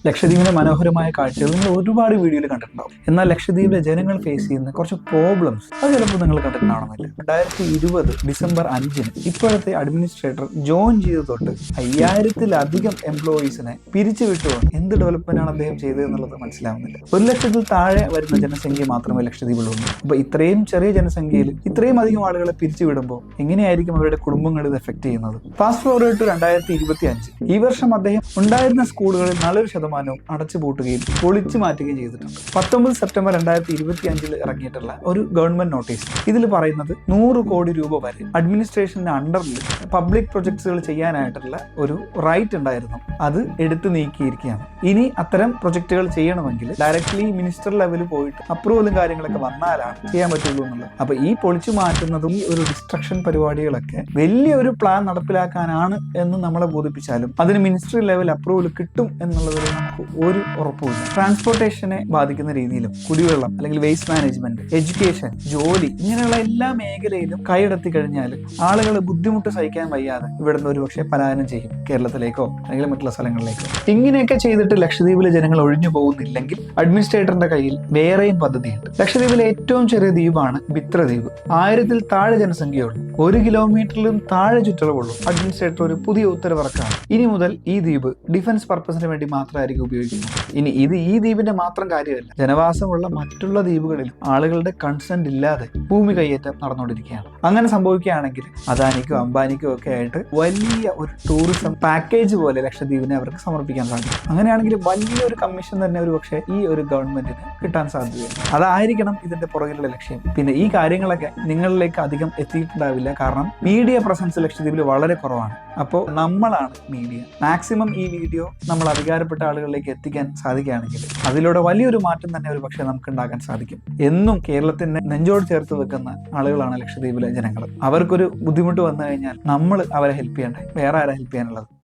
ലക്ഷദ്വീപിന്റെ മനോഹരമായ കാഴ്ചകൾ നിങ്ങൾ ഒരുപാട് വീഡിയോയിൽ കണ്ടിട്ടുണ്ടാവും. എന്നാൽ ലക്ഷദ്വീപിലെ ജനങ്ങൾ ഫേസ് ചെയ്യുന്ന കുറച്ച് പ്രോബ്ലംസ് അത് ചിലപ്പോൾ നിങ്ങൾ കണ്ടിട്ടുണ്ടാവണമെന്നില്ല. 2020 ഡിസംബർ 5-ന് ഇപ്പോഴത്തെ അഡ്മിനിസ്ട്രേറ്റർ ജോയിൻ ചെയ്ത് തൊട്ട് 5000-ലധികം എംപ്ലോയീസിനെ പിരിച്ചുവിട്ടുകൊണ്ട് എന്ത് ഡെവലപ്മെന്റ് ആണ് അദ്ദേഹം ചെയ്തതെന്നുള്ളത് മനസ്സിലാവുന്നില്ല. 1,00,000-ൽ താഴെ വരുന്ന ജനസംഖ്യ മാത്രമേ ലക്ഷദ്വീപിലുള്ളൂ. അപ്പൊ ഇത്രയും ചെറിയ ജനസംഖ്യയിൽ ഇത്രയും അധികം ആളുകളെ പിരിച്ചുവിടുമ്പോൾ എങ്ങനെയായിരിക്കും അവരുടെ കുടുംബങ്ങൾ ഇത് എഫക്ട് ചെയ്യുന്നത്? ഫാസ്റ്റ് ഫോർവേഡ് ടു 2025 ഈ വർഷം അദ്ദേഹം ഉണ്ടായിരുന്ന സ്കൂളുകളിൽ 4% അടച്ചുപൂട്ടുകയും പൊളിച്ചു മാറ്റുകയും ചെയ്തിട്ടുണ്ട്. 19 സെപ്റ്റംബർ 2025 ഇറങ്ങിയിട്ടുള്ള ഒരു ഗവൺമെന്റ് നോട്ടീസ് ഇതിൽ പറയുന്നത് 100 കോടി രൂപ വരെ അഡ്മിനിസ്ട്രേഷന്റെ അണ്ടറിൽ പബ്ലിക് പ്രൊജക്ട്സുകൾ ചെയ്യാനായിട്ടുള്ള ഒരു റൈറ്റ് ഉണ്ടായിരുന്നു. അത് എടുത്തു നീക്കിയിരിക്കുകയാണ്. ഇനി അത്തരം പ്രൊജക്ടുകൾ ചെയ്യണമെങ്കിൽ ഡയറക്ട്ലി മിനിസ്റ്റർ ലെവലിൽ പോയിട്ട് അപ്രൂവലും കാര്യങ്ങളൊക്കെ വന്നാലാണ് ചെയ്യാൻ പറ്റുള്ളൂ എന്നുള്ളത്. അപ്പൊ ഈ പൊളിച്ചു മാറ്റുന്നതും ഈ ഒരു ഡിസ്ട്രക്ഷൻ പരിപാടികളൊക്കെ വലിയൊരു പ്ലാൻ നടപ്പിലാക്കാനാണ് എന്ന് നമ്മളെ ബോധിപ്പിച്ചാലും അതിന് മിനിസ്ട്രി ലെവൽ അപ്രൂവൽ കിട്ടും എന്നുള്ളതിൽ നമുക്ക് ഒരു ഉറപ്പുമില്ല. ട്രാൻസ്പോർട്ടേഷനെ ബാധിക്കുന്ന രീതിയിലും കുടിവെള്ളം അല്ലെങ്കിൽ വേസ്റ്റ് മാനേജ്മെന്റ്, എഡ്യൂക്കേഷൻ, ജോലി ഇങ്ങനെയുള്ള എല്ലാ മേഖലയിലും കൈയടത്തി കഴിഞ്ഞാൽ ആളുകൾ ബുദ്ധിമുട്ട് സഹിക്കാൻ വയ്യാതെ ഇവിടുന്ന് ഒരുപക്ഷെ പലായനം ചെയ്യും, കേരളത്തിലേക്കോ അല്ലെങ്കിൽ മറ്റുള്ള സ്ഥലങ്ങളിലേക്കോ. ഇങ്ങനെയൊക്കെ ചെയ്തിട്ട് ലക്ഷദ്വീപിലെ ജനങ്ങൾ ഒഴിഞ്ഞു പോകുന്നില്ലെങ്കിൽ അഡ്മിനിസ്ട്രേറ്ററിന്റെ കയ്യിൽ വേറെയും പദ്ധതിയുണ്ട്. ലക്ഷദ്വീപിലെ ഏറ്റവും ചെറിയ ദ്വീപാണ് ബിത്ര ദ്വീപ്. 1000-ൽ താഴെ ജനസംഖ്യയുള്ളൂ. 1 കിലോമീറ്ററിലും താഴെ ചുറ്റളവുള്ളൂ. അഡ്മിനിസ്ട്രേറ്റർ ഒരു പുതിയ ഉത്തരവിറക്കാണ്. ഇനി മുതൽ ഈ ദ്വീപ് ഡിഫൻസ് പർപ്പസിന് വേണ്ടി മാത്രമായിരിക്കും ഉപയോഗിക്കുന്നത്. ഇനി ഇത് ഈ ദ്വീപിന്റെ മാത്രം കാര്യമല്ല, ജനവാസമുള്ള മറ്റുള്ള ദ്വീപുകളിൽ ആളുകളുടെ കൺസെന്റ് ഇല്ലാതെ ഭൂമി കയ്യേറ്റം നടന്നുകൊണ്ടിരിക്കുകയാണ്. അങ്ങനെ സംഭവിക്കുകയാണെങ്കിൽ അദാനിക്കോ അംബാനിക്കോ ഒക്കെ ആയിട്ട് വലിയ ഒരു ടൂറിസം പാക്കേജ് പോലെ ലക്ഷദ്വീപിനെ അവർക്ക് സമർപ്പിക്കാൻ സാധിക്കും. അങ്ങനെയാണെങ്കിൽ വലിയൊരു കമ്മീഷൻ തന്നെ ഒരു പക്ഷേ ഈ ഒരു ഗവൺമെന്റിന് കിട്ടാൻ സാധ്യതയുണ്ട്. അതായിരിക്കണം ഇതിന്റെ പുറകിലുള്ള ലക്ഷ്യം. പിന്നെ ഈ കാര്യങ്ങളൊക്കെ നിങ്ങളിലേക്ക് അധികം എത്തിയിട്ടുണ്ടാവില്ല, കാരണം മീഡിയ പ്രസൻസ് ലക്ഷദ്വീപിൽ വളരെ കുറവാണ്. അപ്പോൾ നമ്മളാണ് മീഡിയ. മാക്സിമം ഈ വീഡിയോ നമ്മൾ അധികാരപ്പെട്ട ആളുകളിലേക്ക് എത്തിക്കാൻ സാധിക്കുകയാണെങ്കിൽ അതിലൂടെ വലിയൊരു മാറ്റം തന്നെ ഒരു പക്ഷേ നമുക്ക് ഉണ്ടാക്കാൻ സാധിക്കും. എന്നും കേരളത്തിന്റെ നെഞ്ചോട് ചേർത്ത് വെക്കുന്ന ആളുകളാണ് ലക്ഷദ്വീപിലെ ജനങ്ങൾ. അവർക്കൊരു ബുദ്ധിമുട്ട് വന്നു കഴിഞ്ഞാൽ നമ്മൾ അവരെ ഹെൽപ്പ് ചെയ്യണ്ടേ? വേറെ ആരാ ഹെൽപ്പ് ചെയ്യാനുള്ളത്?